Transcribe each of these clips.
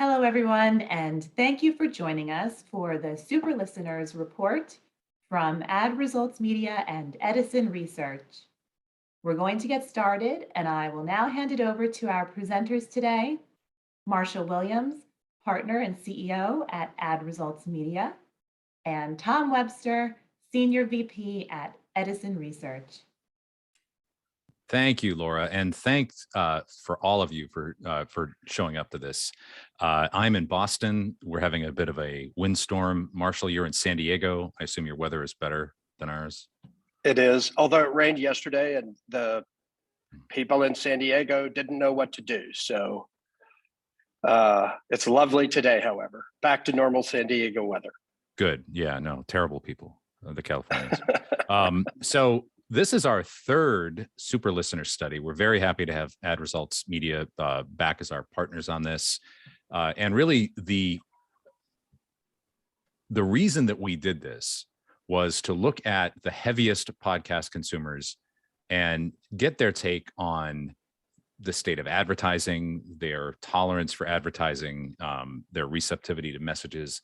Hello, everyone, and thank you for joining us for the Super Listeners Report from Ad Results Media and Edison Research. We're going to get started, and I will now hand it over to our presenters today, Marshall Williams, Partner and CEO at Ad Results Media, and Tom Webster, Senior VP at Edison Research. Thank you, Laura, and thanks for all of you for showing up to this. I'm in Boston. We're having a bit of a windstorm. Marshall, you're in San Diego. I assume your weather is better than ours. It is, although it rained yesterday and the people in San Diego didn't know what to do. So it's lovely today, however. Back to normal San Diego weather. Good. Yeah, no, terrible people, the Californians. So this is our third Super Listener study. We're very happy to have Ad Results Media back as our partners on this. And really, the reason that we did this was to look at the heaviest podcast consumers and get their take on the state of advertising, their tolerance for advertising, their receptivity to messages.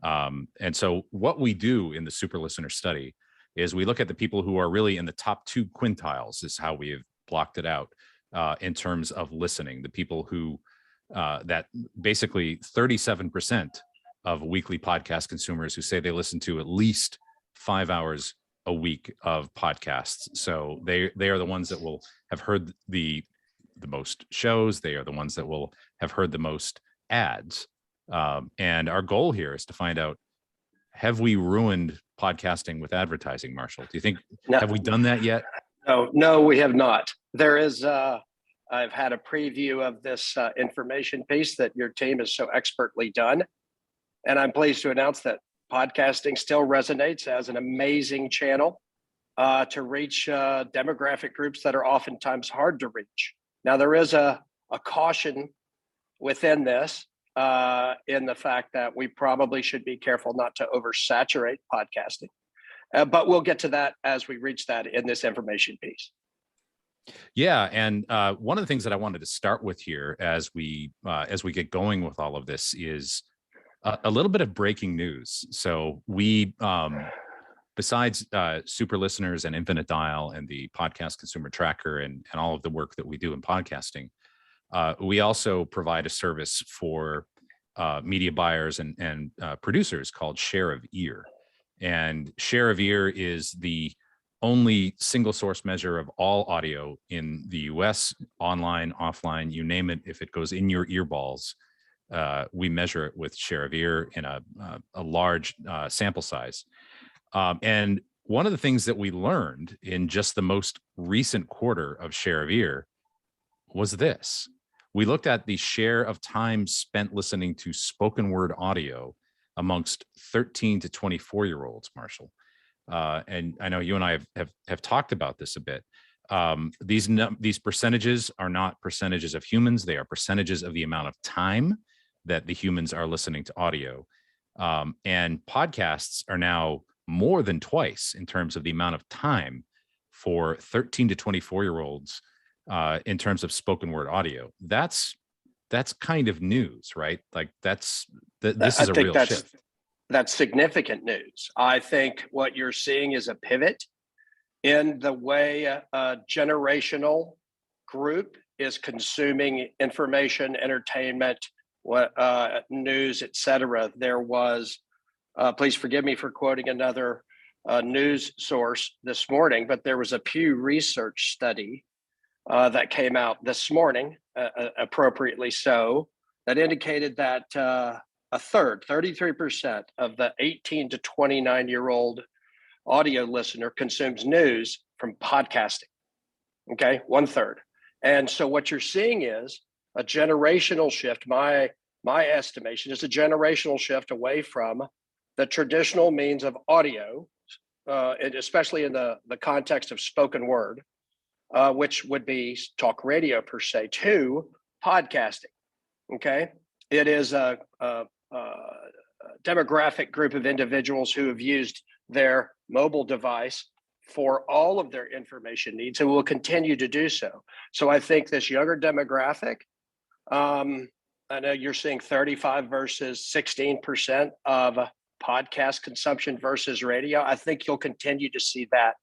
And so what we do in the Super Listener study is we look at the people who are really in the top 2 quintiles, is how we have blocked it out in terms of listening. The people who, that basically 37% of weekly podcast consumers who say they listen to at least 5 hours a week of podcasts. So they are the ones that will have heard the most shows. They are the ones that will have heard the most ads. And our goal here is to find out, have we ruined podcasting with advertising, Marshall? Do you think, have we done that yet? No, we have not. There is, I've had a preview of this information piece that your team has so expertly done. And I'm pleased to announce that podcasting still resonates as an amazing channel to reach demographic groups that are oftentimes hard to reach. Now, there is a caution within this in the fact that we probably should be careful not to oversaturate podcasting. But we'll get to that as we reach that in this information piece. Yeah, and one of the things that I wanted to start with here as we get going with all of this is a little bit of breaking news. So we, besides Super Listeners and Infinite Dial and the Podcast Consumer Tracker and all of the work that we do in podcasting, we also provide a service for media buyers and producers called Share of Ear. And Share of Ear is the only single source measure of all audio in the US, online, offline, you name it. If it goes in your earballs, we measure it with Share of Ear in a large sample size. And one of the things that we learned in just the most recent quarter of Share of Ear was this. We looked at the share of time spent listening to spoken word audio amongst 13 to 24-year-olds, Marshall. And I know you and I have talked about this a bit. These percentages are not percentages of humans. They are percentages of the amount of time that the humans are listening to audio. And podcasts are now more than twice in terms of the amount of time for 13 to 24-year-olds in terms of spoken word audio. That's kind of news, right? Like this is a real shift. That's significant news. I think what you're seeing is a pivot in the way a generational group is consuming information, entertainment, news, etc. There was, please forgive me for quoting another news source this morning, but there was a Pew Research study that came out this morning, appropriately so, that indicated that a third, 33% of the 18 to 29-year-old audio listener consumes news from podcasting. Okay, 1/3. And so what you're seeing is a generational shift. My estimation is a generational shift away from the traditional means of audio, and especially in the context of spoken word, which would be talk radio per se, to podcasting. Okay, it is a demographic group of individuals who have used their mobile device for all of their information needs and will continue to do so. So I think this younger demographic I know you're seeing 35 versus 16% of podcast consumption versus radio. I think you'll continue to see that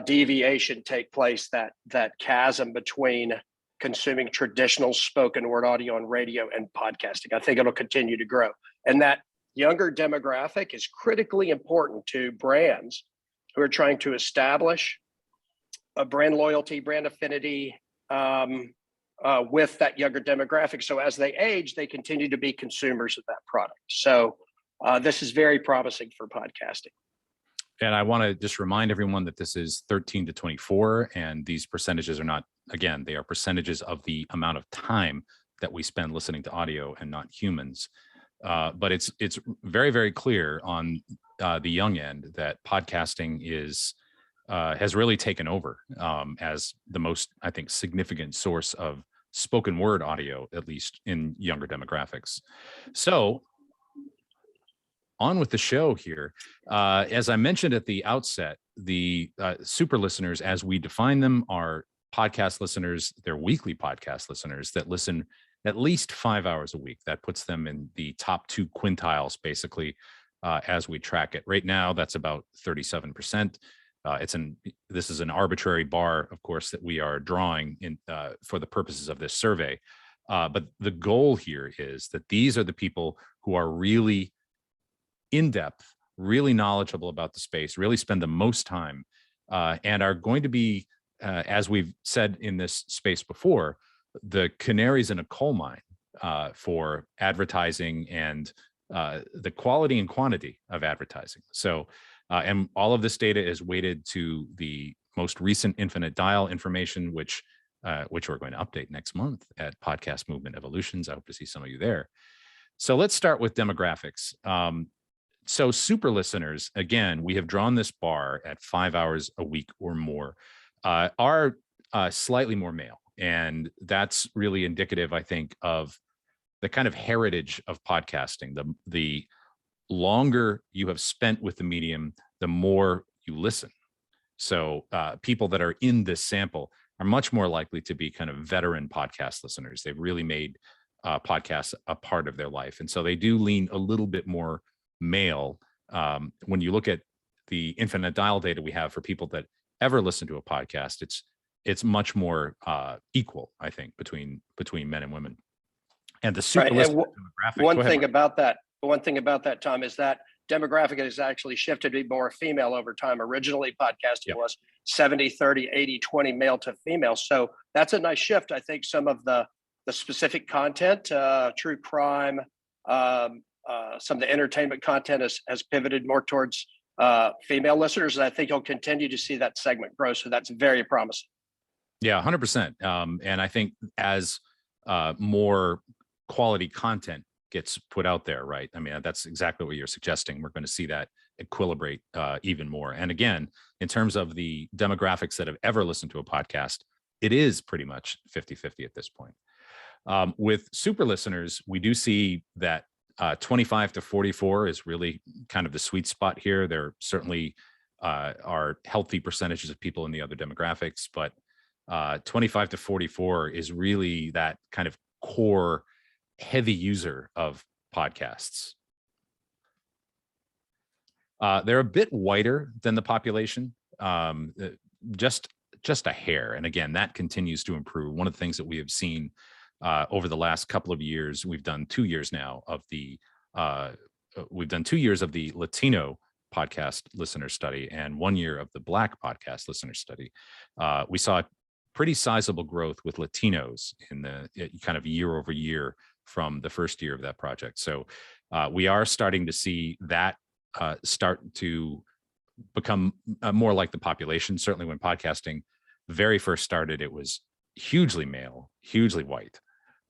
deviation take place, that chasm between consuming traditional spoken word audio on radio and podcasting. I think it'll continue to grow. And that younger demographic is critically important to brands who are trying to establish a brand loyalty, brand affinity with that younger demographic. So as they age, they continue to be consumers of that product. So this is very promising for podcasting. And I want to just remind everyone that this is 13 to 24, and these percentages are not, again, they are percentages of the amount of time that we spend listening to audio and not humans. But it's very, very clear on the young end that podcasting has really taken over as the most, I think, significant source of spoken word audio, at least in younger demographics. So on with the show here. As I mentioned at the outset, the super listeners, as we define them, are podcast listeners. They're weekly podcast listeners that listen at least 5 hours a week. That puts them in the top 2 quintiles, basically, as we track it. Right now, that's about 37%. This is an arbitrary bar, of course, that we are drawing in for the purposes of this survey. But the goal here is that these are the people who are really in depth, really knowledgeable about the space, really spend the most time, and are going to be, as we've said in this space before, the canaries in a coal mine for advertising and the quality and quantity of advertising. So, and all of this data is weighted to the most recent infinite dial information, which we're going to update next month at Podcast Movement Evolutions. I hope to see some of you there. So let's start with demographics. So super listeners, again, we have drawn this bar at 5 hours a week or more, are slightly more male. And that's really indicative, I think, of the kind of heritage of podcasting. The longer you have spent with the medium, the more you listen. So people that are in this sample are much more likely to be kind of veteran podcast listeners. They've really made podcasts a part of their life. And so they do lean a little bit more male. When you look at the infinite dial data we have for people that ever listen to a podcast, it's much more equal, I think, between men and women. And the super listener demographic. One thing about that, Tom, is that demographic has actually shifted to be more female over time. Originally, podcasting was 70-30, 80-20 male to female. So that's a nice shift. I think some of the specific content, true crime, some of the entertainment content has pivoted more towards female listeners. And I think you'll continue to see that segment grow. So that's very promising. Yeah, 100%. And I think as more quality content gets put out there, right? I mean, that's exactly what you're suggesting. We're going to see that equilibrate even more. And again, in terms of the demographics that have ever listened to a podcast, it is pretty much 50-50 at this point. With super listeners, we do see that 25 to 44 is really kind of the sweet spot here. There certainly are healthy percentages of people in the other demographics, but 25 to 44 is really that kind of core heavy user of podcasts. They're a bit whiter than the population, just a hair. And again, that continues to improve. One of the things that we have seen over the last couple of years, we've done 2 years now of the Latino podcast listener study and 1 year of the Black podcast listener study. We saw pretty sizable growth with Latinos in the kind of year over year from the first year of that project. So we are starting to see that start to become more like the population. Certainly when podcasting very first started, it was hugely male, hugely white.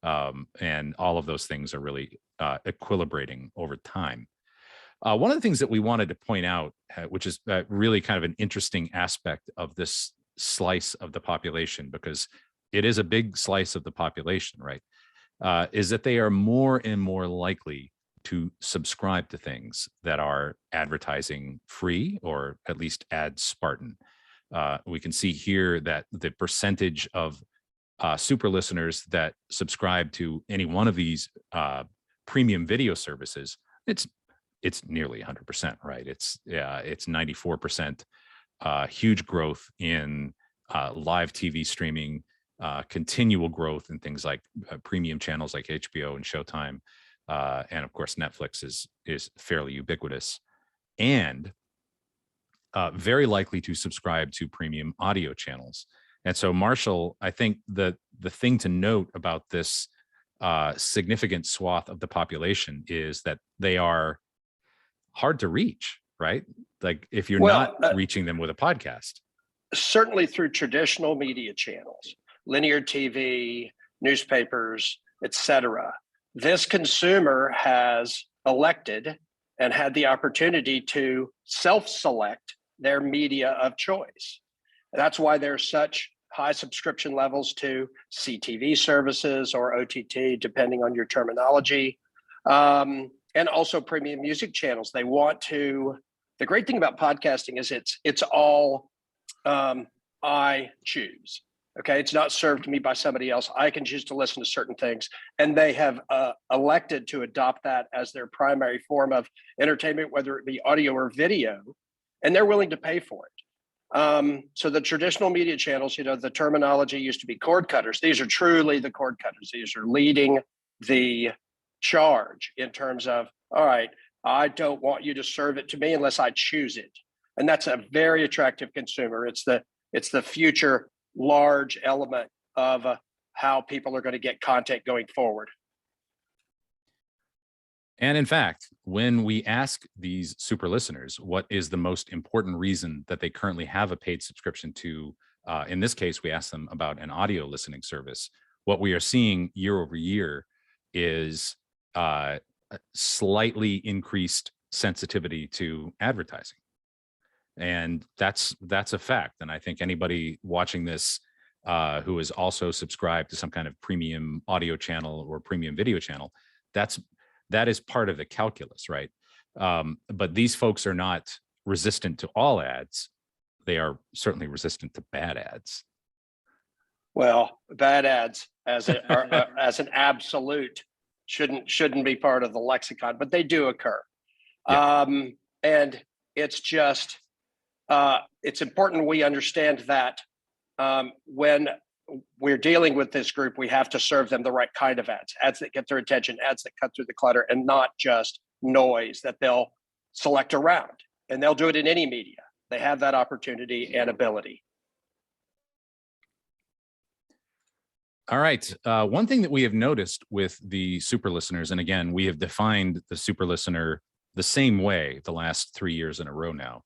And all of those things are really equilibrating over time. One of the things that we wanted to point out, which is really kind of an interesting aspect of this slice of the population, because it is a big slice of the population, right, is that they are more and more likely to subscribe to things that are advertising free or at least ad Spartan. We can see here that the percentage of super listeners that subscribe to any one of these premium video services, it's nearly 100%, right? It's 94%. Huge growth in live TV streaming, continual growth in things like premium channels like HBO and Showtime, and of course Netflix is fairly ubiquitous, and very likely to subscribe to premium audio channels. And so, Marshall, I think the thing to note about this significant swath of the population is that they are hard to reach, right? Like if you're not reaching them with a podcast. Certainly through traditional media channels, linear TV, newspapers, etc. This consumer has elected and had the opportunity to self-select their media of choice. That's why there's such high subscription levels to CTV services or OTT, depending on your terminology, and also premium music channels. They want to. The great thing about podcasting is it's all I choose. Okay, it's not served to me by somebody else. I can choose to listen to certain things, and they have elected to adopt that as their primary form of entertainment, whether it be audio or video, and they're willing to pay for it. So the traditional media channels, the terminology used to be cord cutters. These are truly the cord cutters. These are leading the charge in terms of, all right, I don't want you to serve it to me unless I choose it. And that's a very attractive consumer. It's the future large element of how people are going to get content going forward. And in fact, when we ask these super listeners what is the most important reason that they currently have a paid subscription to, in this case, we ask them about an audio listening service. What we are seeing year over year is slightly increased sensitivity to advertising. And that's a fact. And I think anybody watching this who is also subscribed to some kind of premium audio channel or premium video channel, that is part of the calculus, right? But these folks are not resistant to all ads. They are certainly resistant to bad ads. Well, bad ads as an absolute shouldn't be part of the lexicon, but they do occur. Yeah. And it's just it's important we understand that when we're dealing with this group, we have to serve them the right kind of ads that get their attention, ads that cut through the clutter, and not just noise that they'll select around. And they'll do it in any media. They have that opportunity and ability. All right. One thing that we have noticed with the super listeners, and again, we have defined the super listener the same way the last 3 years in a row now,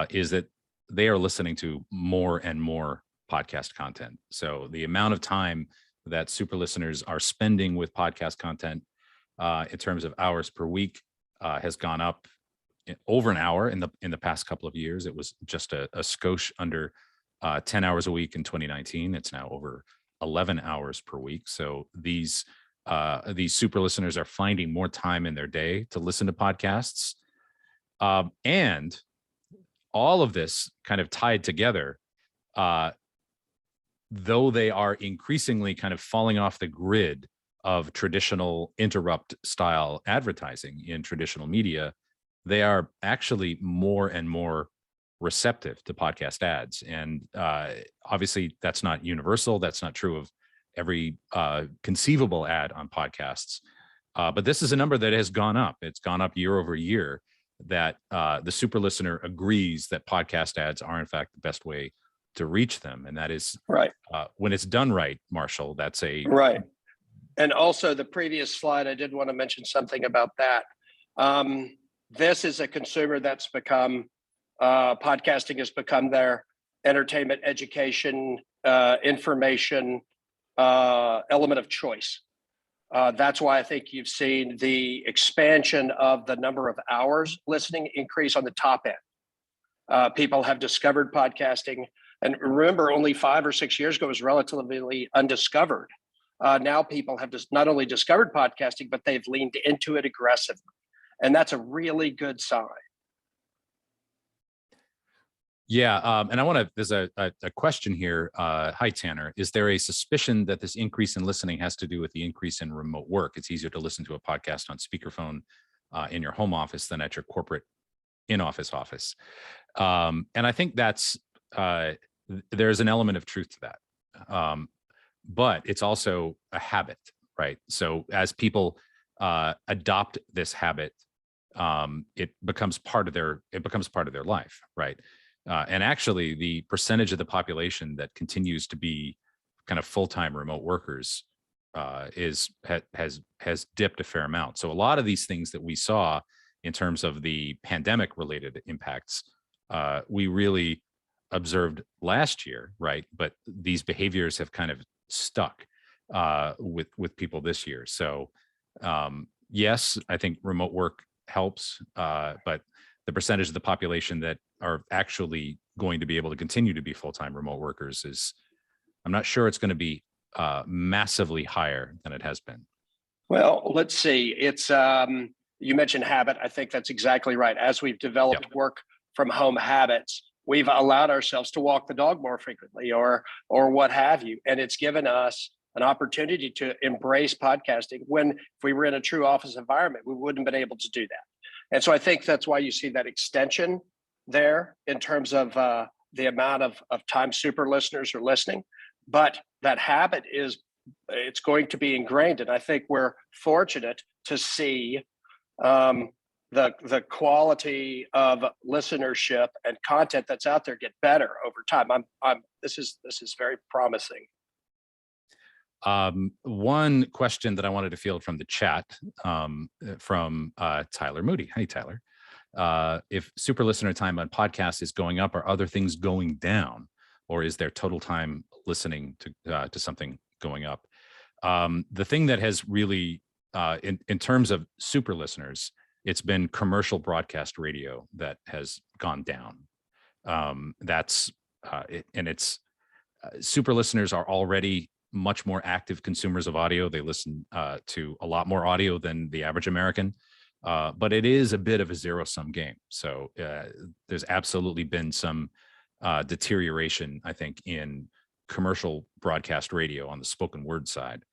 is that they are listening to more and more podcast content. So the amount of time that super listeners are spending with podcast content in terms of hours per week has gone up over an hour in the past couple of years. It was just a skosh under 10 hours a week in 2019. It's now over 11 hours per week. So these super listeners are finding more time in their day to listen to podcasts. And all of this kind of tied together, though they are increasingly kind of falling off the grid of traditional interrupt style advertising in traditional media, they are actually more and more receptive to podcast ads. And obviously that's not universal. That's not true of every conceivable ad on podcasts. But this is a number that has gone up. It's gone up year over year, that the super listener agrees that podcast ads are in fact the best way to reach them. And that is right. When it's done right, Marshall, that's a right. And also the previous slide, I did want to mention something about that. This is a consumer that's become, podcasting has become their entertainment, education, information element of choice. That's why I think you've seen the expansion of the number of hours listening increase on the top end. People have discovered podcasting. And remember, only 5 or 6 years ago, it was relatively undiscovered. Now people have just not only discovered podcasting, but they've leaned into it aggressively. And that's a really good sign. Yeah, and I want to. There's a question here. Hi, Tanner. Is there a suspicion that this increase in listening has to do with the increase in remote work? It's easier to listen to a podcast on speakerphone in your home office than at your corporate in-office office. And I think that's there's an element of truth to that. But it's also a habit, right? So as people adopt this habit, it becomes part of their life, right? And actually, the percentage of the population that continues to be kind of full-time remote workers has dipped a fair amount. So a lot of these things that we saw in terms of the pandemic-related impacts, we really observed last year, right? But these behaviors have kind of stuck with people this year. So yes, I think remote work helps, but the percentage of the population that are actually going to be able to continue to be full-time remote workers is, I'm not sure it's going to be massively higher than it has been. Well, let's see. It's you mentioned habit. I think that's exactly right. As we've developed work from home habits, we've allowed ourselves to walk the dog more frequently or what have you. And it's given us an opportunity to embrace podcasting when if we were in a true office environment, we wouldn't have been able to do that. And so I think that's why you see that extension there in terms of the amount of time super listeners are listening. But that habit it's going to be ingrained. And I think we're fortunate to see the quality of listenership and content that's out there get better over time. This is very promising. One question that I wanted to field from the chat from Tyler Moody. Hey, Tyler. If super listener time on podcasts is going up, are other things going down, or is their total time listening to something going up? The thing that has really, in terms of super listeners, it's been commercial broadcast radio that has gone down. Super listeners are already much more active consumers of audio. They listen to a lot more audio than the average American, but it is a bit of a zero-sum game. So there's absolutely been some deterioration, I think, in commercial broadcast radio on the spoken word side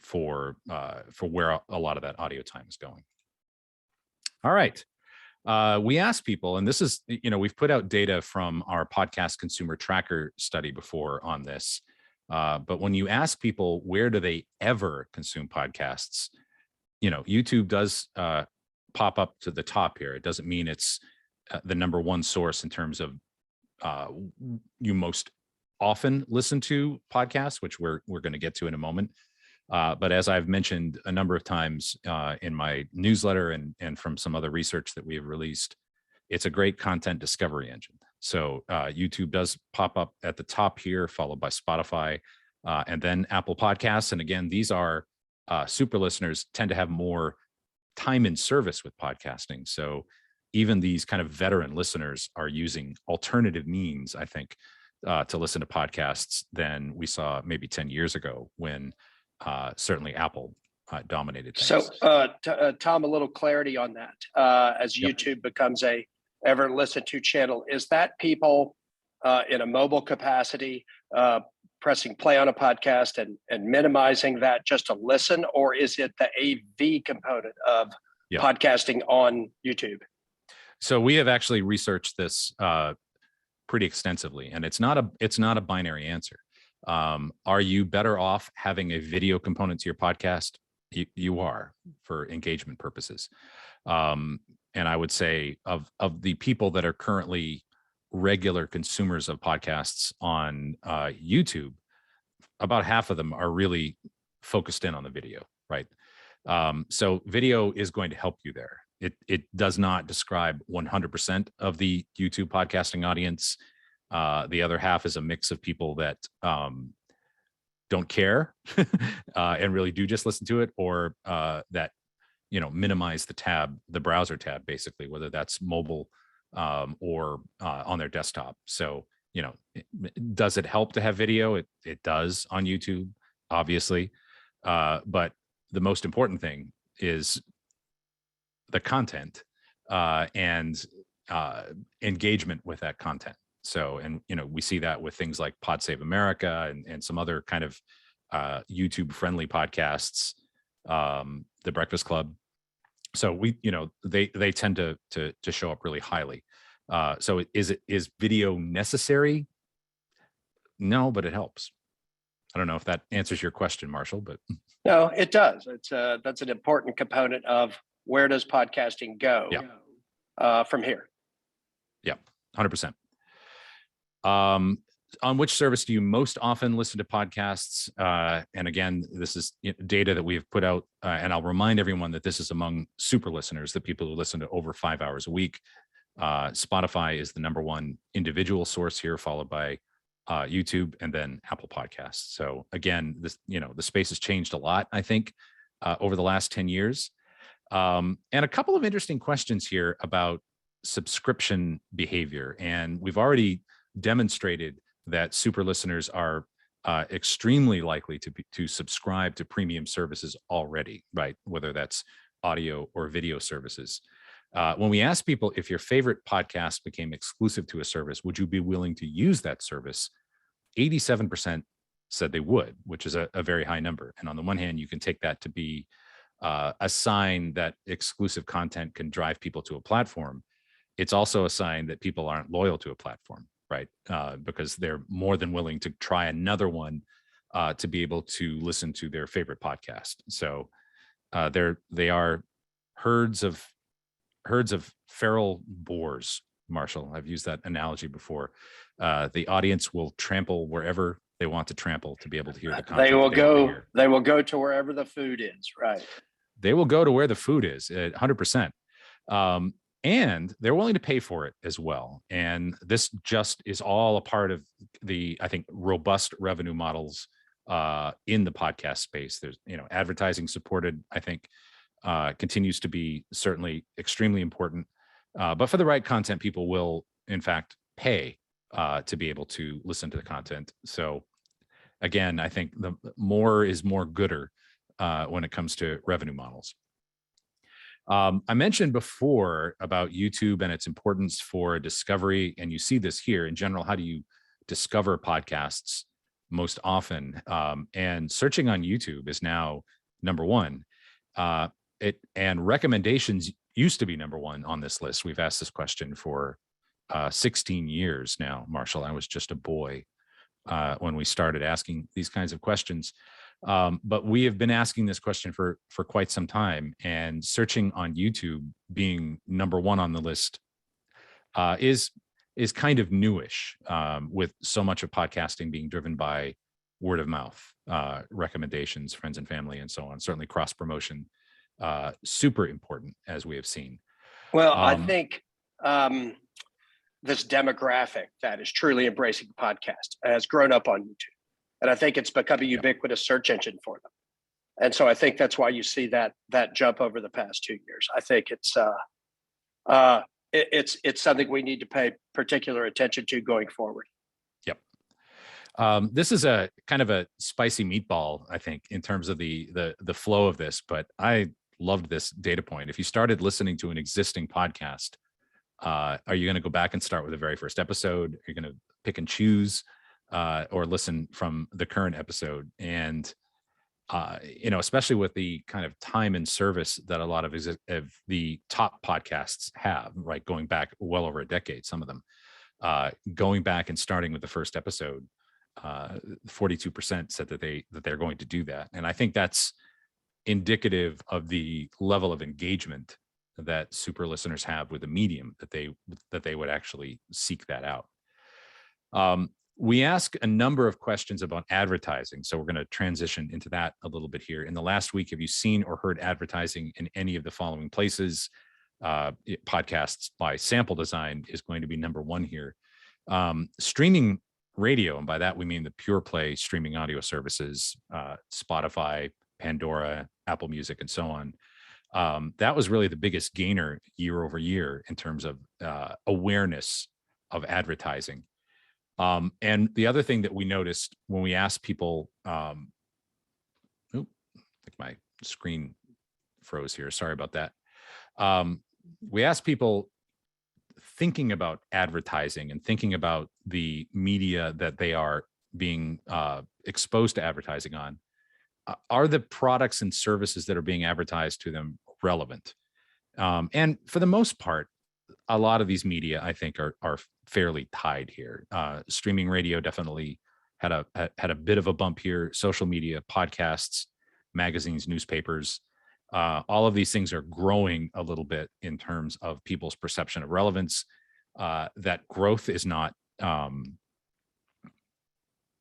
for where a lot of that audio time is going. All right. We asked people, and this is, we've put out data from our podcast consumer tracker study before on this. But when you ask people, where do they ever consume podcasts? YouTube does pop up to the top here. It doesn't mean it's the number one source in terms of you most often listen to podcasts, which we're going to get to in a moment. But as I've mentioned a number of times in my newsletter and from some other research that we have released, it's a great content discovery engine. So YouTube does pop up at the top here, followed by Spotify and then Apple Podcasts. And again, these are super listeners tend to have more time in service with podcasting. So even these kind of veteran listeners are using alternative means, I think, to listen to podcasts than we saw maybe 10 years ago when certainly Apple dominated things. So Tom, a little clarity on that. As YouTube becomes a ever listened to channel, is that people in a mobile capacity pressing play on a podcast and minimizing that just to listen, or is it the AV component of podcasting on YouTube? So we have actually researched this pretty extensively, and it's not a binary answer. Are you better off having a video component to your podcast? You are, for engagement purposes. And I would say of the people that are currently regular consumers of podcasts on YouTube, about half of them are really focused in on the video, right? So video is going to help you there. It does not describe 100% of the YouTube podcasting audience. The other half is a mix of people that don't care and really do just listen to it, or that minimize the browser tab, basically, whether that's mobile or on their desktop. So does it help to have video? It does on YouTube, obviously, but the most important thing is the content, and engagement with that content. So, and we see that with things like Pod Save America and some other kind of YouTube friendly podcasts, the Breakfast Club. So they tend to show up really highly. So is video necessary? No, but it helps. I don't know if that answers your question, Marshall, but No, it does. That's an important component of where does podcasting go from here. Yeah, 100%. On which service do you most often listen to podcasts? And again, this is data that we have put out, and I'll remind everyone that this is among super listeners, the people who listen to over 5 hours a week. Spotify is the number one individual source here, followed by YouTube and then Apple Podcasts. So again, this the space has changed a lot, I think, over the last 10 years. And a couple of interesting questions here about subscription behavior. And we've already demonstrated that super listeners are extremely likely to subscribe to premium services already, right? Whether that's audio or video services. When we ask people if your favorite podcast became exclusive to a service, would you be willing to use that service? 87% said they would, which is a very high number. And on the one hand, you can take that to be a sign that exclusive content can drive people to a platform. It's also a sign that people aren't loyal to a platform, right? Because they're more than willing to try another one to be able to listen to their favorite podcast. So they are herds of feral boars, Marshall. I've used that analogy before. The audience will trample wherever they want to trample to be able to hear the content. They will go to wherever the food is, right? They will go to where the food is, 100%. And they're willing to pay for it as well. And this just is all a part of the, I think, robust revenue models in the podcast space. There's, advertising supported, I think, continues to be certainly extremely important. But for the right content, people will, in fact, pay to be able to listen to the content. So again, I think the more is more gooder when it comes to revenue models. I mentioned before about YouTube and its importance for discovery, and you see this here. In general, how do you discover podcasts most often? And searching on YouTube is now number one. And recommendations used to be number one on this list. We've asked this question for 16 years now, Marshall. I was just a boy when we started asking these kinds of questions. But we have been asking this question for quite some time, and searching on YouTube being number one on the list is kind of newish, with so much of podcasting being driven by word of mouth, recommendations, friends and family, and so on. Certainly cross promotion, super important, as we have seen. Well, I think this demographic that is truly embracing podcast has grown up on YouTube. And I think it's become a ubiquitous search engine for them. And so I think that's why you see that jump over the past 2 years. I think it's something we need to pay particular attention to going forward. Yep. This is a kind of a spicy meatball, I think, in terms of the flow of this, but I loved this data point. If you started listening to an existing podcast, are you going to go back and start with the very first episode? Are you going to pick and choose? Or listen from the current episode? And especially with the kind of time and service that a lot of the top podcasts have, right, going back well over a decade, some of them, going back and starting with the first episode, 42% said that they're going to do that. And I think that's indicative of the level of engagement that super listeners have with the medium, that they would actually seek that out. We ask a number of questions about advertising, so we're going to transition into that a little bit here. In the last week, have you seen or heard advertising in any of the following places? Podcasts by Sample Design is going to be number one here. Streaming radio, and by that we mean the pure play streaming audio services, Spotify, Pandora, Apple Music, and so on. That was really the biggest gainer year over year in terms of awareness of advertising. And the other thing that we noticed when we asked people, I think my screen froze here. Sorry about that. We asked people thinking about advertising and thinking about the media that they are being exposed to advertising on, are the products and services that are being advertised to them relevant? And for the most part, a lot of these media, I think, are fairly tied here. Streaming radio definitely had a bit of a bump here. Social media, podcasts, magazines, newspapers, all of these things are growing a little bit in terms of people's perception of relevance. That growth is not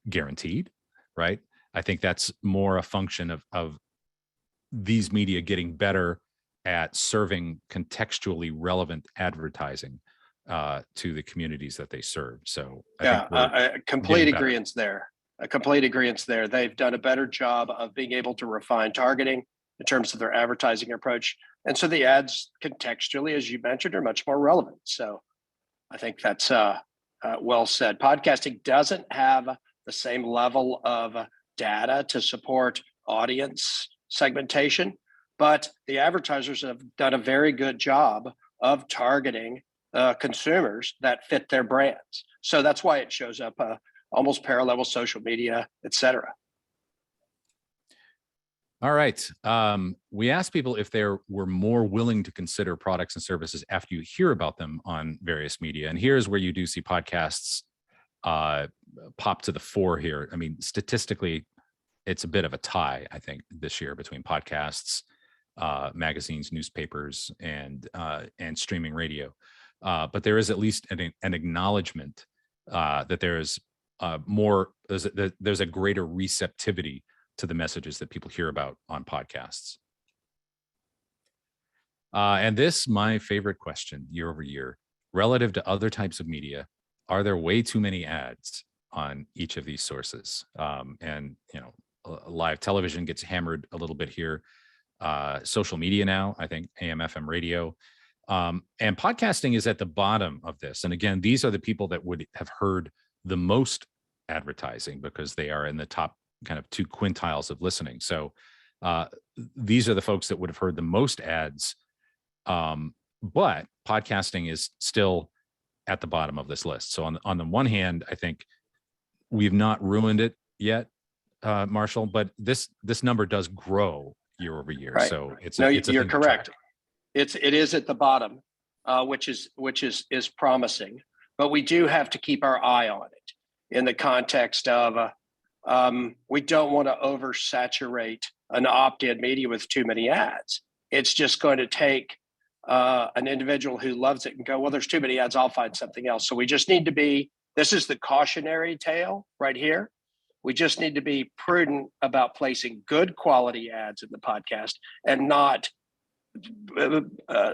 guaranteed, right? I think that's more a function of these media getting better at serving contextually relevant advertising to the communities that they serve. So I think a complete agreement there. A complete agreement there. They've done a better job of being able to refine targeting in terms of their advertising approach. And so the ads contextually, as you mentioned, are much more relevant. So I think that's well said. Podcasting doesn't have the same level of data to support audience segmentation, but the advertisers have done a very good job of targeting consumers that fit their brands. So that's why it shows up almost parallel with social media, et cetera. All right. We asked people if they were more willing to consider products and services after you hear about them on various media. And here's where you do see podcasts pop to the fore here. I mean, statistically, it's a bit of a tie, I think, this year between podcasts, magazines, newspapers, and streaming radio. But there is at least an acknowledgement that there's a greater receptivity to the messages that people hear about on podcasts. And this, my favorite question year over year, relative to other types of media, are there way too many ads on each of these sources? And, live television gets hammered a little bit here. Social media now, I think AM, FM radio. And podcasting is at the bottom of this. And again, these are the people that would have heard the most advertising because they are in the top kind of 2 quintiles of listening. So these are the folks that would have heard the most ads. But podcasting is still at the bottom of this list. So on the one hand, I think we've not ruined it yet, Marshall, but this number does grow year over year. Right. So you're correct. It is at the bottom, which is promising, but we do have to keep our eye on it in the context of we don't want to oversaturate an opt-in media with too many ads. It's just going to take an individual who loves it and go, well, there's too many ads, I'll find something else. So we just need to be, this is the cautionary tale right here. We just need to be prudent about placing good quality ads in the podcast and not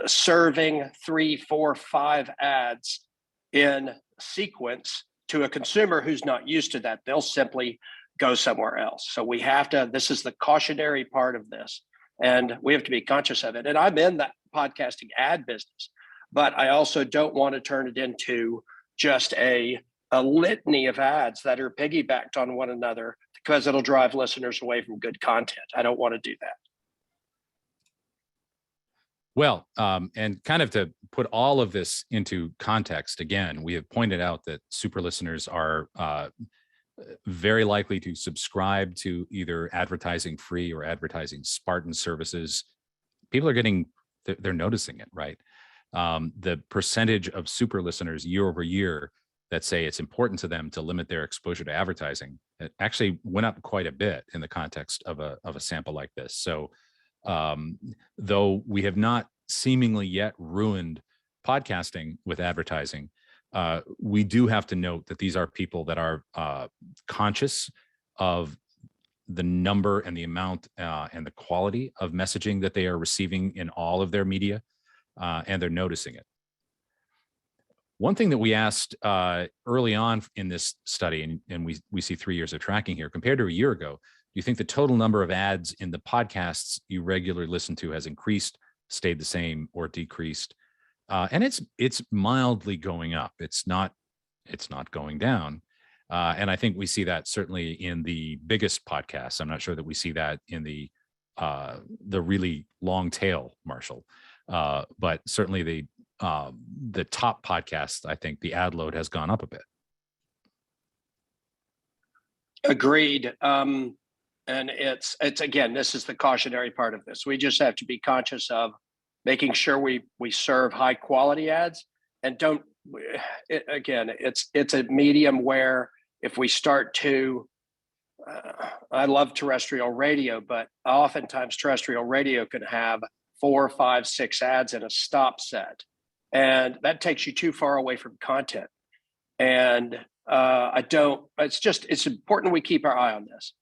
serving 3, 4, 5 ads in sequence to a consumer who's not used to that. They'll simply go somewhere else. So we have to, this is the cautionary part of this, and we have to be conscious of it. And I'm in that podcasting ad business, but I also don't want to turn it into just a litany of ads that are piggybacked on one another because it'll drive listeners away from good content. I don't want to do that. Well, and kind of to put all of this into context, again, we have pointed out that super listeners are very likely to subscribe to either advertising free or advertising Spartan services. People are they're noticing it, right? The percentage of super listeners year over year that say it's important to them to limit their exposure to advertising, it actually went up quite a bit in the context of a sample like this. So though we have not seemingly yet ruined podcasting with advertising, we do have to note that these are people that are conscious of the number and the amount and the quality of messaging that they are receiving in all of their media, and they're noticing it. One thing that we asked early on in this study, and we see 3 years of tracking here, compared to a year ago, do you think the total number of ads in the podcasts you regularly listen to has increased, stayed the same, or decreased? And it's mildly going up. It's not going down. And I think we see that certainly in the biggest podcasts. I'm not sure that we see that in the really long tail, Marshall. But certainly the top podcasts, I think the ad load has gone up a bit. Agreed. And it's again, this is the cautionary part of this. We just have to be conscious of making sure we serve high quality ads and don't. It's a medium where if we start to, I love terrestrial radio, but oftentimes terrestrial radio can have 4, 5, 6 ads in a stop set, and that takes you too far away from content. And it's important we keep our eye on this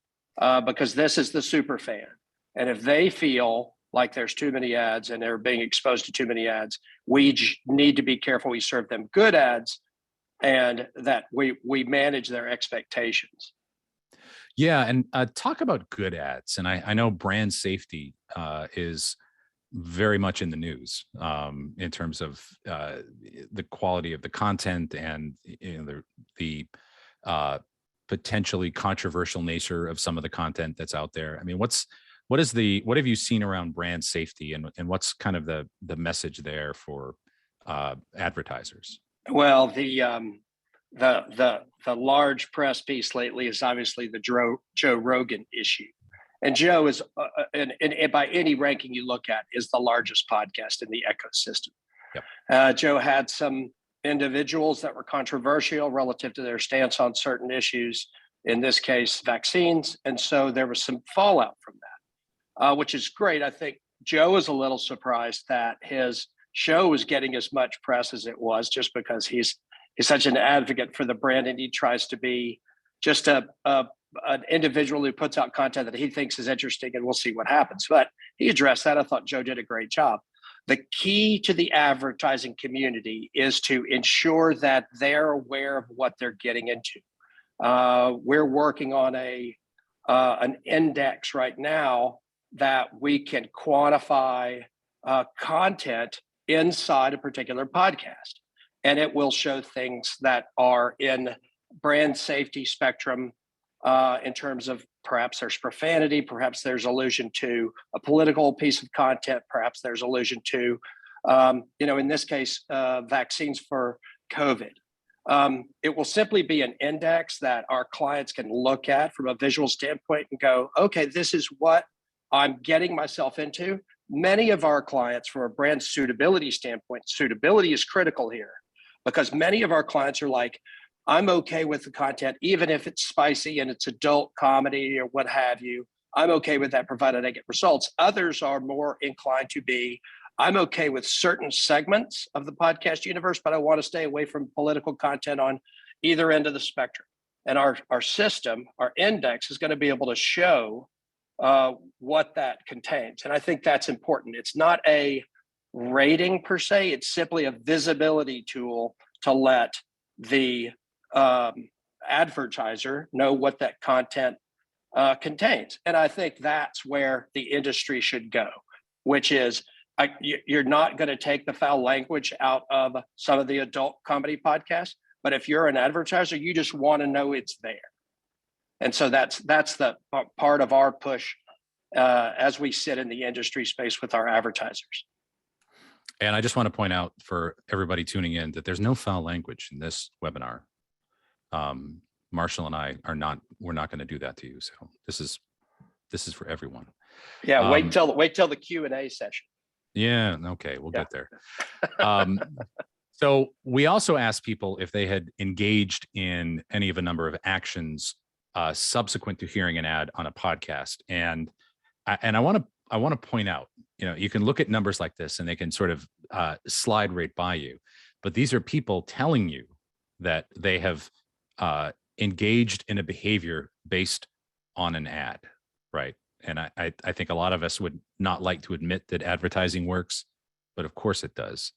because this is the super fan. And if they feel like there's too many ads and they're being exposed to too many ads, we need to be careful we serve them good ads and that we manage their expectations. Yeah, and talk about good ads. And I know brand safety is very much in the news in terms of the quality of the content and the potentially controversial nature of some of the content that's out there. I mean, what have you seen around brand safety, and what's kind of the message there for advertisers? Well, the large press piece lately is obviously the Joe Rogan issue. And Joe is, and by any ranking you look at, is the largest podcast in the ecosystem. Yep. Joe had some individuals that were controversial relative to their stance on certain issues, in this case, vaccines. And so there was some fallout from that, which is great. I think Joe is a little surprised that his show was getting as much press as it was, just because he's such an advocate for the brand, and he tries to be just an individual who puts out content that he thinks is interesting, and we'll see what happens. But he addressed that. I thought Joe did a great job. The key to the advertising community is to ensure that they're aware of what they're getting into. We're working on an index right now that we can quantify content inside a particular podcast, and it will show things that are in brand safety spectrum in terms of perhaps there's profanity, perhaps there's allusion to a political piece of content, perhaps there's allusion to, in this case, vaccines for COVID. It will simply be an index that our clients can look at from a visual standpoint and go, okay, this is what I'm getting myself into. Many of our clients, from a brand suitability standpoint, suitability is critical here, because many of our clients are like, I'm okay with the content, even if it's spicy and it's adult comedy or what have you. I'm okay with that, provided I get results. Others are more inclined to be, I'm okay with certain segments of the podcast universe, but I want to stay away from political content on either end of the spectrum. And our system, our index, is going to be able to show what that contains. And I think that's important. It's not a rating per se. It's simply a visibility tool to let the advertiser know what that content contains. And I think that's where the industry should go, which is you're not going to take the foul language out of some of the adult comedy podcasts, but if you're an advertiser, you just want to know it's there. And so that's the part of our push as we sit in the industry space with our advertisers. And I just want to point out for everybody tuning in that there's no foul language in this webinar. Marshall and I we're not going to do that to you. So this is for everyone. Yeah. Wait till the Q&A session. Yeah. Okay. We'll get there. So we also asked people if they had engaged in any of a number of actions subsequent to hearing an ad on a podcast. And I want to point out, you can look at numbers like this and they can sort of slide right by you, but these are people telling you that they have engaged in a behavior based on an ad, right? And I think a lot of us would not like to admit that advertising works, but of course it does.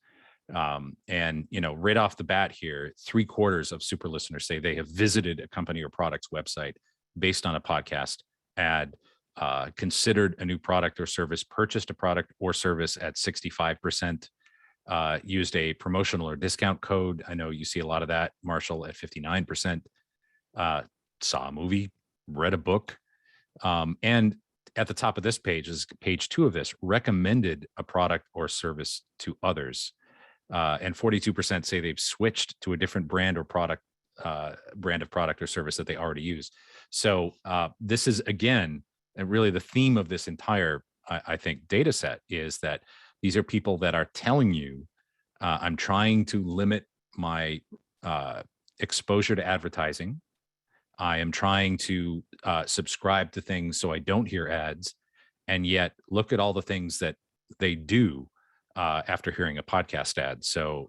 And right off the bat here, 3/4 of super listeners say they have visited a company or product's website based on a podcast ad, considered a new product or service, purchased a product or service at 65%, used a promotional or discount code. I know you see a lot of that, Marshall, at 59%, saw a movie, read a book. And at the top of this page is page 2 of this, recommended a product or service to others. and 42% say they've switched to a different brand or product, brand of product or service that they already use. So this is, again, and really the theme of this entire, I think, data set is that these are people that are telling you, I'm trying to limit my exposure to advertising. I am trying to subscribe to things so I don't hear ads. And yet look at all the things that they do after hearing a podcast ad. So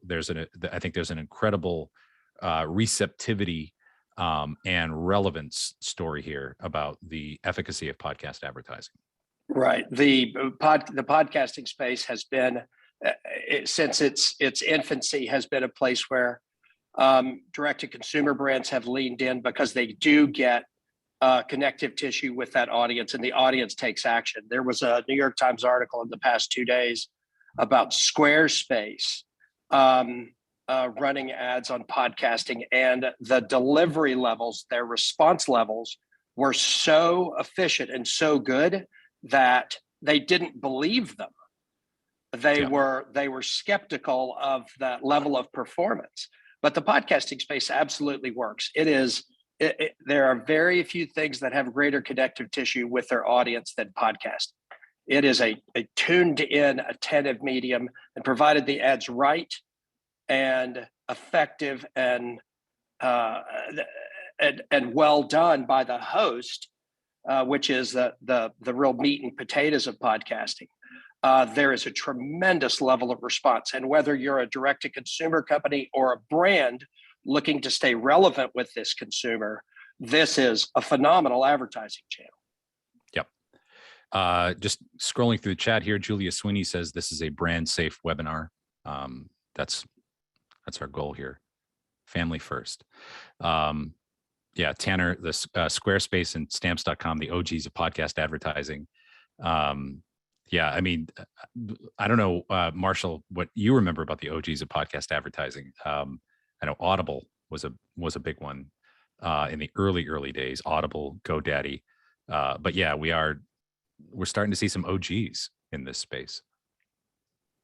I think there's an incredible receptivity and relevance story here about the efficacy of podcast advertising. Right. The podcasting space has been, since its infancy, has been a place where direct-to-consumer brands have leaned in because they do get connective tissue with that audience, and the audience takes action. There was a New York Times article in the past 2 days about Squarespace running ads on podcasting, and the delivery levels, their response levels, were so efficient and so good that they didn't believe them. They were skeptical of that level of performance. But the podcasting space absolutely works. There are very few things that have greater connective tissue with their audience than podcast. It is a tuned in, attentive medium, and provided the ad's right and effective and well done by the host, which is the real meat and potatoes of podcasting. There is a tremendous level of response. And whether you're a direct-to-consumer company or a brand looking to stay relevant with this consumer, this is a phenomenal advertising channel. Yep. Just scrolling through the chat here, Julia Sweeney says this is a brand-safe webinar. That's our goal here. Family first. Yeah, Tanner, the Squarespace and Stamps.com, the OGs of podcast advertising. Yeah, I mean, I don't know, Marshall, what you remember about the OGs of podcast advertising. I know Audible was a big one in the early days. Audible, GoDaddy, but yeah, we're starting to see some OGs in this space.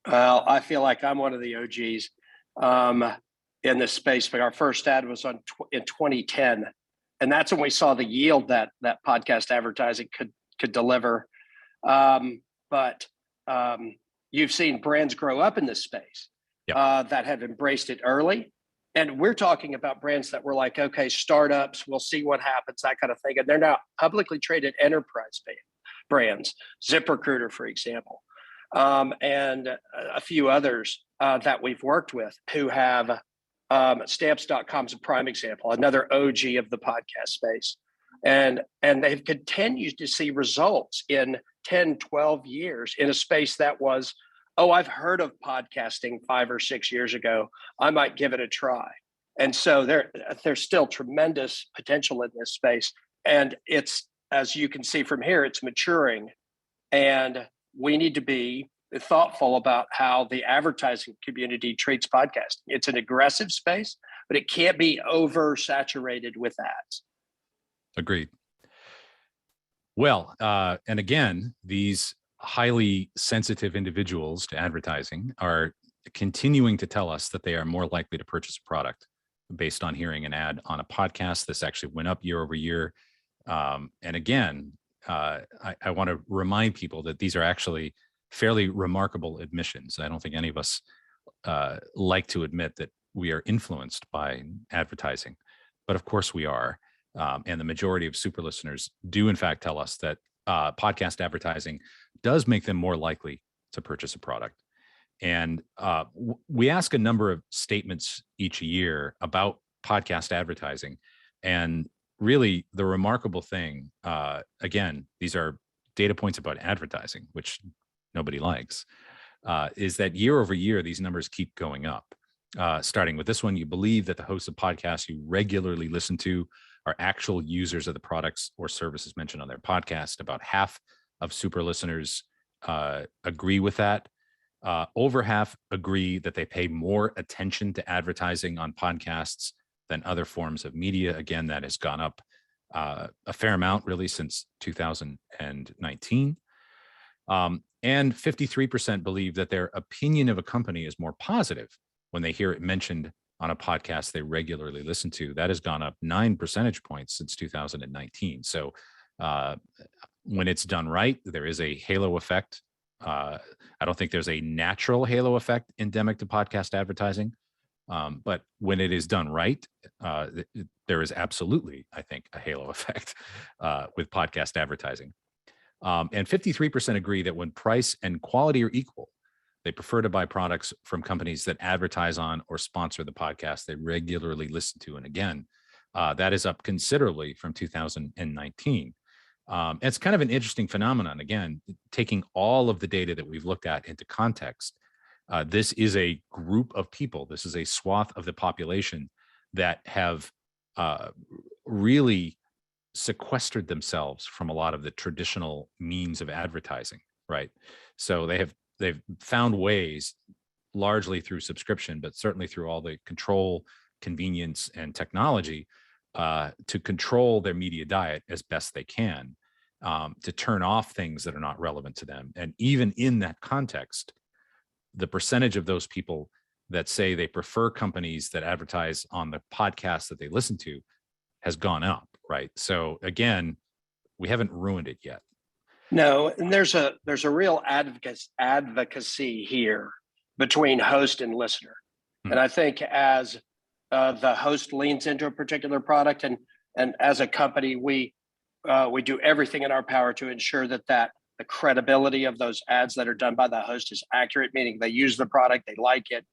Well, I feel like I'm one of the OGs in this space. But our first ad was in 2010, and that's when we saw the yield that podcast advertising could deliver. But you've seen brands grow up in this space that have embraced it early. And we're talking about brands that were like, okay, startups, we'll see what happens, that kind of thing. And they're now publicly traded enterprise brands, ZipRecruiter, for example, and a few others that we've worked with who have Stamps.com is a prime example, another OG of the podcast space. And they've continued to see results in 10, 12 years in a space that was, oh, I've heard of podcasting 5 or 6 years ago, I might give it a try. And so there's still tremendous potential in this space. And it's, as you can see from here, it's maturing. And we need to be thoughtful about how the advertising community treats podcasting. It's an aggressive space, but it can't be oversaturated with ads. Agreed. Well, and again, these highly sensitive individuals to advertising are continuing to tell us that they are more likely to purchase a product based on hearing an ad on a podcast. This actually went up year over year. And again, I want to remind people that these are actually fairly remarkable admissions. I don't think any of us like to admit that we are influenced by advertising, but of course we are. And the majority of super listeners do in fact tell us that podcast advertising does make them more likely to purchase a product. And we ask a number of statements each year about podcast advertising. And really the remarkable thing, again, these are data points about advertising, which nobody likes, is that year over year, these numbers keep going up. Starting with this one, you believe that the hosts of podcasts you regularly listen to are actual users of the products or services mentioned on their podcast. About half of super listeners agree with that. Over half agree that they pay more attention to advertising on podcasts than other forms of media. Again, that has gone up a fair amount really since 2019. And 53% believe that their opinion of a company is more positive when they hear it mentioned on a podcast they regularly listen to, that has gone up 9 percentage points since 2019. So when it's done right, there is a halo effect. I don't think there's a natural halo effect endemic to podcast advertising. But when it is done right, there is absolutely, I think, a halo effect with podcast advertising. And 53% agree that when price and quality are equal, they prefer to buy products from companies that advertise on or sponsor the podcast they regularly listen to. And again, that is up considerably from 2019. It's kind of an interesting phenomenon. Again, taking all of the data that we've looked at into context, this is a group of people. This is a swath of the population that have really sequestered themselves from a lot of the traditional means of advertising, right? So they've found ways, largely through subscription, but certainly through all the control, convenience, and technology, to control their media diet as best they can, to turn off things that are not relevant to them. And even in that context, the percentage of those people that say they prefer companies that advertise on the podcast that they listen to has gone up, right? So again, we haven't ruined it yet. No, and there's a real advocacy here between host and listener. And I think as the host leans into a particular product, and as a company, we do everything in our power to ensure that the credibility of those ads that are done by the host is accurate, meaning they use the product, they like it.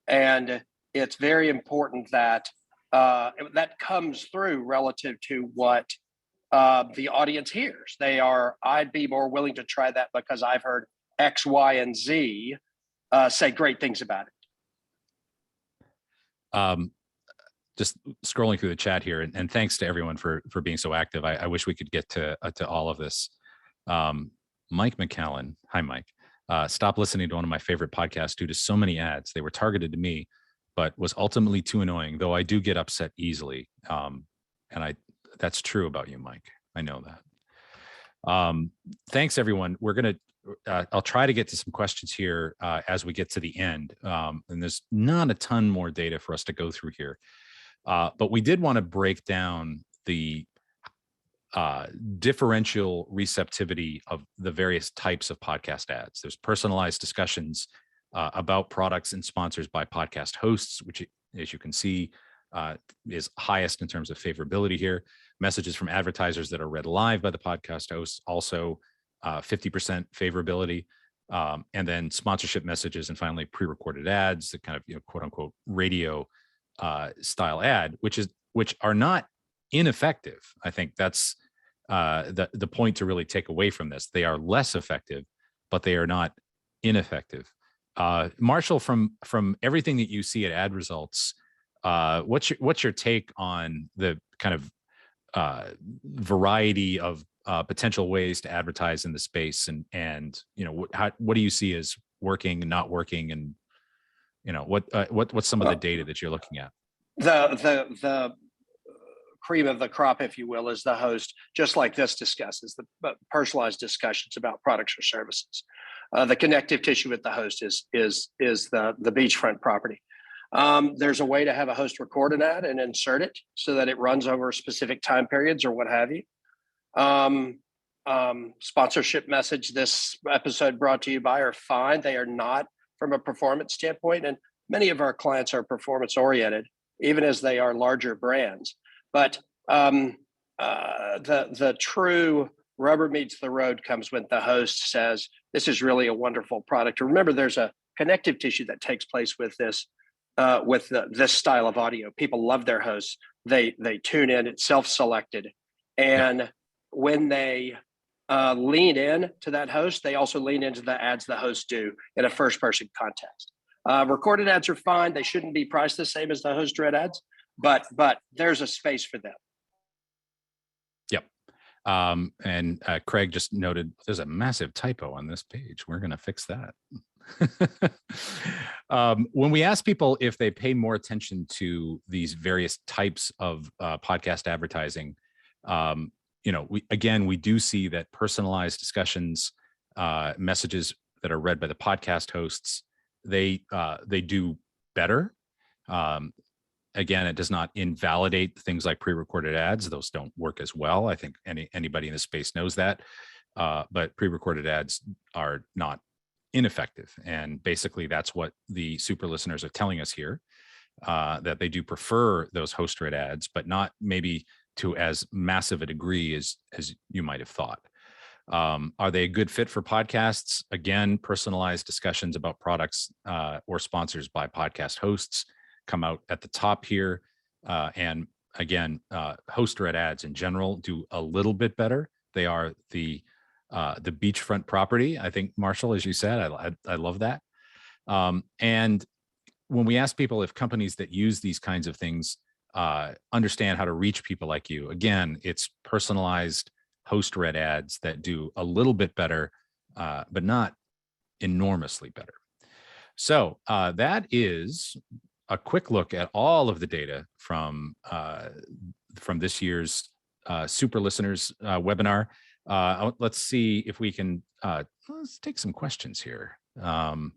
And it's very important that that comes through relative to what the audience hears. I'd be more willing to try that because I've heard X, Y, and Z say great things about it. Just scrolling through the chat here, and thanks to everyone for being so active. I wish we could get to all of this. Mike McCallan, hi Mike. Stopped listening to one of my favorite podcasts due to so many ads. They were targeted to me, but was ultimately too annoying, though I do get upset easily. And that's true about you, Mike. I know that. Thanks everyone. I'll try to get to some questions here as we get to the end. And there's not a ton more data for us to go through here. But we did want to break down the differential receptivity of the various types of podcast ads. There's personalized discussions about products and sponsors by podcast hosts, which, as you can see, is highest in terms of favorability here. Messages from advertisers that are read live by the podcast hosts, also 50% favorability. And then sponsorship messages, and finally pre-recorded ads, the kind of quote unquote radio style ad, which are not ineffective. I think that's the point to really take away from this. They are less effective, but they are not ineffective. Marshall, from everything that you see at Ad Results, what's your take on the kind of variety of potential ways to advertise in the space, and what do you see as working and not working, and what's some of the data that you're looking at? The cream of the crop, if you will, is the host, just like this discusses the personalized discussions about products or services. The connective tissue with the host is the beachfront property. There's a way to have a host record an ad and insert it so that it runs over specific time periods or what have you. Sponsorship message, this episode brought to you by, are fine. They are not from a performance standpoint. And many of our clients are performance oriented, even as they are larger brands. But the true rubber meets the road comes when the host says, this is really a wonderful product. Remember, there's a connective tissue that takes place with this this style of audio. People love their hosts. They tune in. It's self-selected. And when they lean in to that host, they also lean into the ads the hosts do in a first-person context. Recorded ads are fine. They shouldn't be priced the same as the host-read ads, but there's a space for them. Yep. And Craig just noted there's a massive typo on this page. We're going to fix that. When we ask people if they pay more attention to these various types of podcast advertising, we do see that personalized discussions, messages that are read by the podcast hosts, they do better. Again, it does not invalidate things like pre-recorded ads. Those don't work as well. I think anybody in this space knows that. But pre-recorded ads are not ineffective. And basically that's what the super listeners are telling us here, that they do prefer those host-read ads, but not maybe to as massive a degree as you might have thought. Are they a good fit for podcasts? Again, personalized discussions about products or sponsors by podcast hosts come out at the top here. And again, host-read ads in general do a little bit better. They are the beachfront property. I think, Marshall, as you said, I love that. And when we ask people if companies that use these kinds of things understand how to reach people like you, again, it's personalized host-read ads that do a little bit better, but not enormously better. So that is a quick look at all of the data from this year's Super Listeners webinar. Let's see if we can, let's take some questions here. All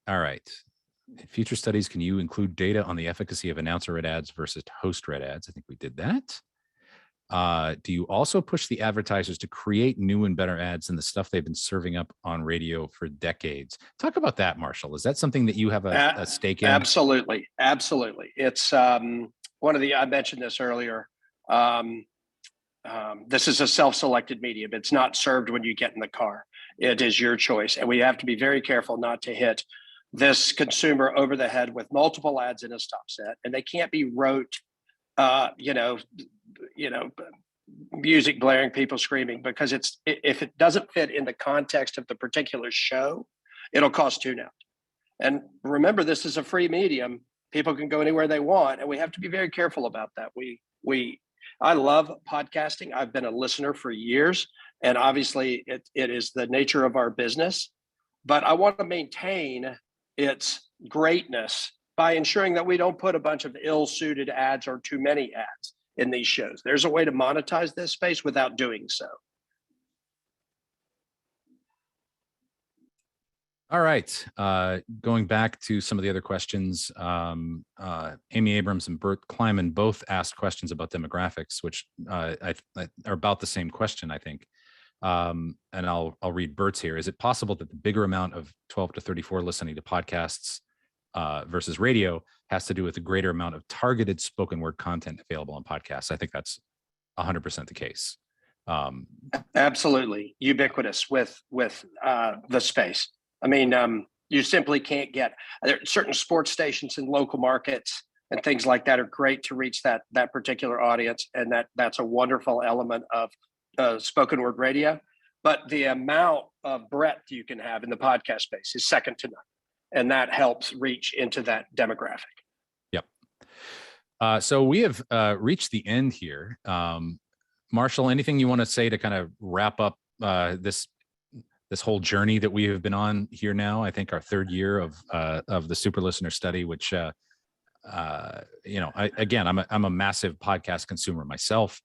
right. In future studies, can you include data on the efficacy of announcer-read ads versus host-read ads? I think we did that. Do you also push the advertisers to create new and better ads than the stuff they've been serving up on radio for decades? Talk about that, Marshall. Is that something that you have a stake in? Absolutely. Absolutely. It's one of the, I mentioned this earlier. This is a self-selected medium. It's not served when you get in the car. It is your choice. And we have to be very careful not to hit this consumer over the head with multiple ads in a stop set. And they can't be rote, music blaring, people screaming, because if it doesn't fit in the context of the particular show, it'll cause tune out. And remember, this is a free medium. People can go anywhere they want, and we have to be very careful about that. I love podcasting. I've been a listener for years, and obviously it is the nature of our business, but I want to maintain its greatness by ensuring that we don't put a bunch of ill-suited ads or too many ads in these shows. There's a way to monetize this space without doing so. All right. Going back to some of the other questions, Amy Abrams and Bert Kleiman both asked questions about demographics, which are about the same question, I think. And I'll read Bert's here. Is it possible that the bigger amount of 12 to 34 listening to podcasts versus radio has to do with the greater amount of targeted spoken word content available on podcasts? I think that's 100% the case. Absolutely ubiquitous with the space. I mean, you simply can't get there. Certain sports stations in local markets and things like that are great to reach that particular audience, and that's a wonderful element of spoken word radio. But the amount of breadth you can have in the podcast space is second to none, and that helps reach into that demographic. Yep. So we have reached the end here. Marshall, anything you want to say to kind of wrap up this whole journey that we have been on here now? I think our third year of the Super Listener Study, which I'm a massive podcast consumer myself.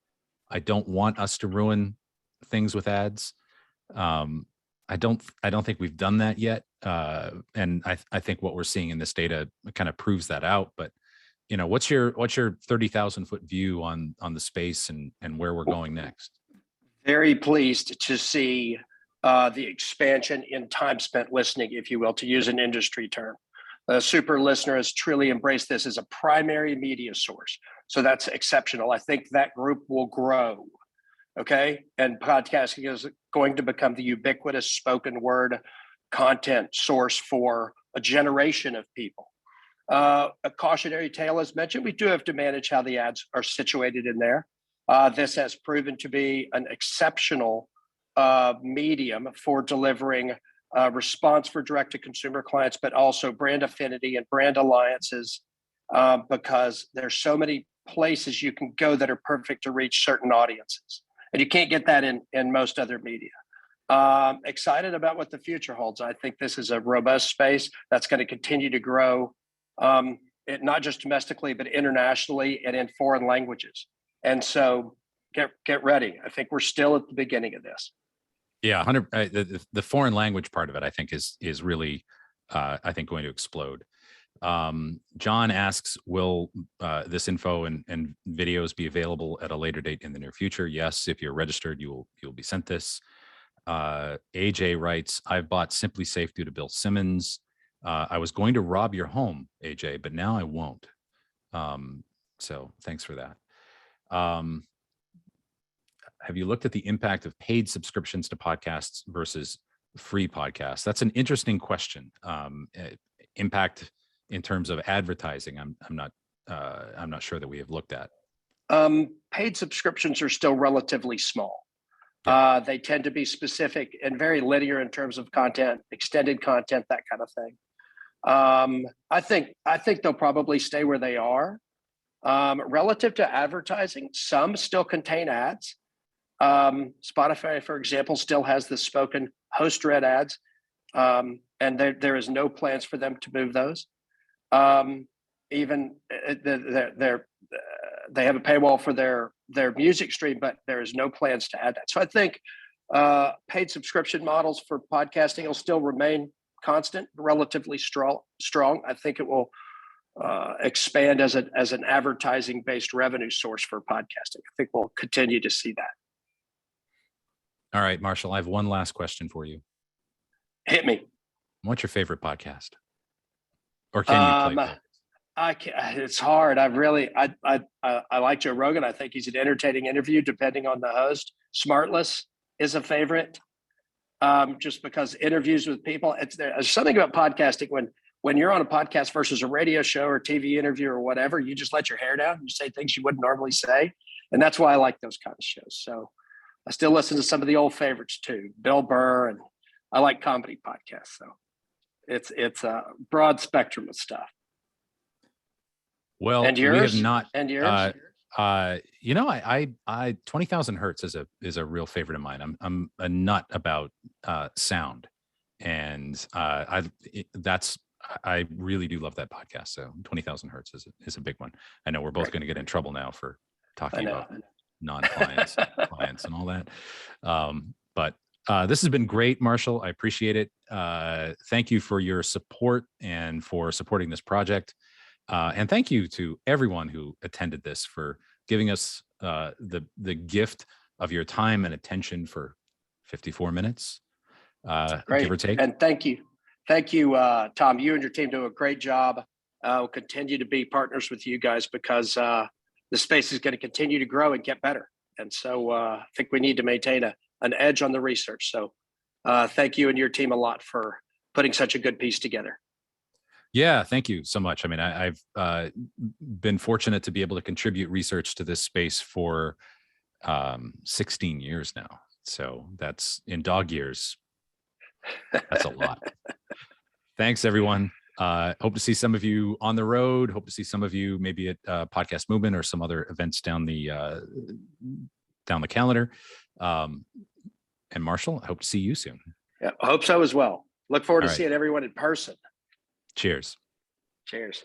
I don't want us to ruin things with ads. I don't think we've done that yet, and I think what we're seeing in this data kind of proves that out. But what's your 30,000-foot view on the space and where we're going next? Very pleased to see the expansion in time spent listening, if you will, to use an industry term. The Super Listener has truly embraced this as a primary media source. So that's exceptional. I think that group will grow. Okay. And podcasting is going to become the ubiquitous spoken word content source for a generation of people. A cautionary tale, as mentioned, we do have to manage how the ads are situated in there. This has proven to be an exceptional medium for delivering response for direct-to-consumer clients, but also brand affinity and brand alliances, because there's so many places you can go that are perfect to reach certain audiences. And you can't get that in most other media. Excited about what the future holds. I think this is a robust space that's going to continue to grow, not just domestically, but internationally and in foreign languages. And so get ready. I think we're still at the beginning of this. Yeah, 100. The foreign language part of it, I think, is really, I think, going to explode. John asks, will this info and videos be available at a later date in the near future? Yes, if you're registered, you'll be sent this. AJ writes, I've bought Simply Safe due to Bill Simmons. I was going to rob your home, AJ, but now I won't. So thanks for that. Have you looked at the impact of paid subscriptions to podcasts versus free podcasts? That's an interesting question. Impact in terms of advertising, I'm not sure that we have looked at. Paid subscriptions are still relatively small. Yeah. They tend to be specific and very linear in terms of content, extended content, that kind of thing. I think they'll probably stay where they are. Relative to advertising, some still contain ads. Spotify, for example, still has the spoken host read ads, and there is no plans for them to move those. Even they have a paywall for their music stream, but there is no plans to add that. So I think paid subscription models for podcasting will still remain constant, relatively strong. I think it will expand as an advertising based revenue source for podcasting. I think we'll continue to see that. All right, Marshall, I have one last question for you. Hit me. What's your favorite podcast? Or can you play? It's hard. I like Joe Rogan. I think he's an entertaining interview, depending on the host. Smartless is a favorite, just because interviews with people. There's something about podcasting when you're on a podcast versus a radio show or TV interview or whatever. You just let your hair down. You say things you wouldn't normally say, and that's why I like those kind of shows. So I still listen to some of the old favorites too, Bill Burr, and I like comedy podcasts. So it's a broad spectrum of stuff. Well, and yours? We have not. And yours? You know, I 20,000 Hertz is a real favorite of mine. I'm a nut about sound, and I really do love that podcast. So 20,000 Hertz is a big one. I know we're both going to get in trouble now for talking about non-clients, clients, and all that. But this has been great, Marshall. I appreciate it. Thank you for your support and for supporting this project. And thank you to everyone who attended this for giving us the gift of your time and attention for 54 minutes, Great. give or take. And thank you, Tom. You and your team do a great job. We'll continue to be partners with you guys because the space is going to continue to grow and get better. And so I think we need to maintain an edge on the research. So thank you and your team a lot for putting such a good piece together. Yeah, thank you so much. I mean, I've been fortunate to be able to contribute research to this space for 16 years now. So that's in dog years. That's a lot. Thanks, everyone. Hope to see some of you on the road. Hope to see some of you maybe at Podcast Movement or some other events down the calendar. And Marshall, I hope to see you soon. Yeah, I hope so as well. Look forward to seeing everyone in person. Cheers. Cheers.